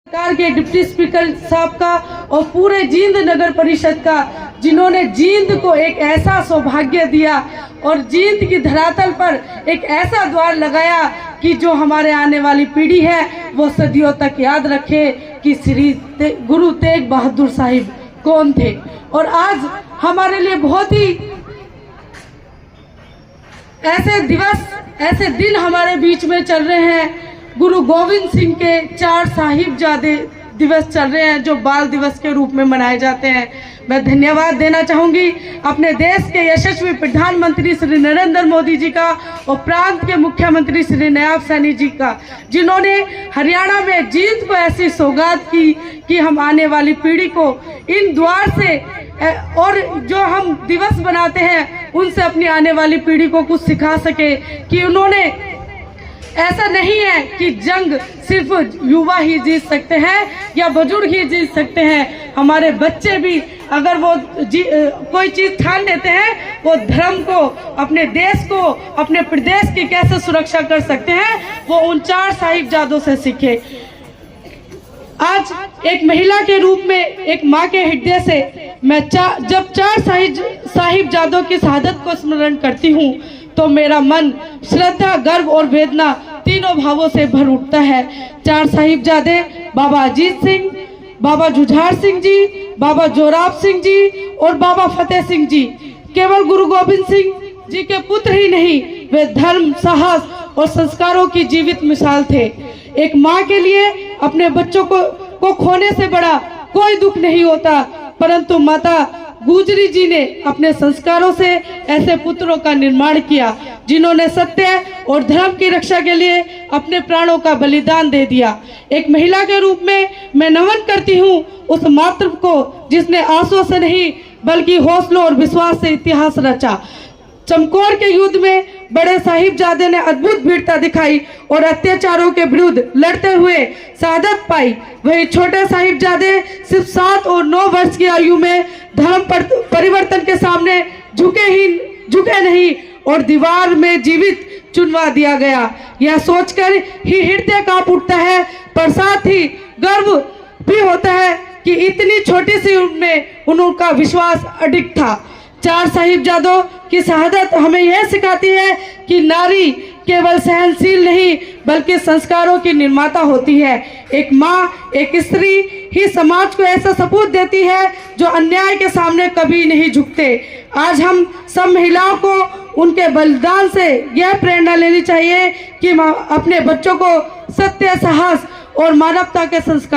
सरकार के deputy speaker साहब का और पूरे जींद नगर परिषद का, जिन्होंने जींद को एक ऐसा सौभाग्य दिया और जींद की धरातल पर एक ऐसा द्वार लगाया कि जो हमारे आने वाली पीढ़ी है वो सदियों तक याद रखे कि श्री गुरु तेग बहादुर साहिब कौन थे। और आज हमारे लिए बहुत ही ऐसे दिन हमारे बीच में चल रहे हैं। गुरु गोविंद सिंह के 4 साहिबजादे दिवस चल रहे हैं जो बाल दिवस के रूप में मनाए जाते हैं। मैं धन्यवाद देना चाहूँगी अपने देश के यशस्वी प्रधानमंत्री श्री नरेंद्र मोदी जी का और प्रांत के मुख्यमंत्री श्री नायब सैनी जी का, जिन्होंने हरियाणा में जींद को ऐसी सौगात की कि हम आने वाली पीढ़ी को इन द्वार से और जो हम दिवस बनाते हैं उनसे अपनी आने वाली पीढ़ी को कुछ सिखा सके कि उन्होंने ऐसा नहीं है कि जंग सिर्फ युवा ही जीत सकते हैं या बुजुर्ग ही जीत सकते हैं। हमारे बच्चे भी अगर वो कोई चीज़ ठान लेते हैं, वो धर्म को, अपने देश को, अपने प्रदेश की कैसे सुरक्षा कर सकते हैं, वो उन 4 साहिबजादों से सीखे। आज एक महिला के रूप में, एक माँ के हृदय से मैं जब 4 साहिबजादों की शहादत को स्मरण करती हूँ तो मेरा मन श्रद्धा, गर्व और वेदना तीनों भावों से भर उठता है। 4 साहिबजादे बाबा अजीत सिंह, बाबा जुझार सिंह जी, बाबा जोराब सिंह जी और बाबा फतेह सिंह जी केवल गुरु गोविंद सिंह जी के पुत्र ही नहीं, वे धर्म, साहस और संस्कारों की जीवित मिसाल थे। एक माँ के लिए अपने बच्चों को खोने से बड़ा कोई दुख नहीं होता, परंतु माता गुजरी जी ने अपने संस्कारों से ऐसे पुत्रों का निर्माण किया जिन्होंने सत्य और धर्म की रक्षा के लिए अपने प्राणों का बलिदान दे दिया। एक महिला के रूप में मैं नमन करती हूँ उस मातृ को जिसने आंसुओं से नहीं बल्कि हौसलों और विश्वास से इतिहास रचा। चमकौर के युद्ध में बड़े साहिबजादे ने अद्भुत वीरता दिखाई और अत्याचारों के विरुद्ध लड़ते हुए शहादत पाई। वही छोटे साहिबजादे सिर्फ 7 और 9 वर्ष की आयु में धर्म परिवर्तन के सामने झुके नहीं और दीवार में जीवित चुनवा दिया गया। यह सोचकर ही हृदय कांप उठता है, पर साथ ही गर्व भी होता है कि इतनी छोटी सी उम्र में उनका विश्वास अडिग था। 4 साहिबजादों की शहादत हमें यह सिखाती है कि नारी केवल सहनशील नहीं बल्कि संस्कारों की निर्माता होती है। एक माँ, एक स्त्री ही समाज को ऐसा सपूत देती है जो अन्याय के सामने कभी नहीं झुकते। आज हम सब महिलाओं को उनके बलिदान से यह प्रेरणा लेनी चाहिए कि अपने बच्चों को सत्य, साहस और मानवता के संस्कार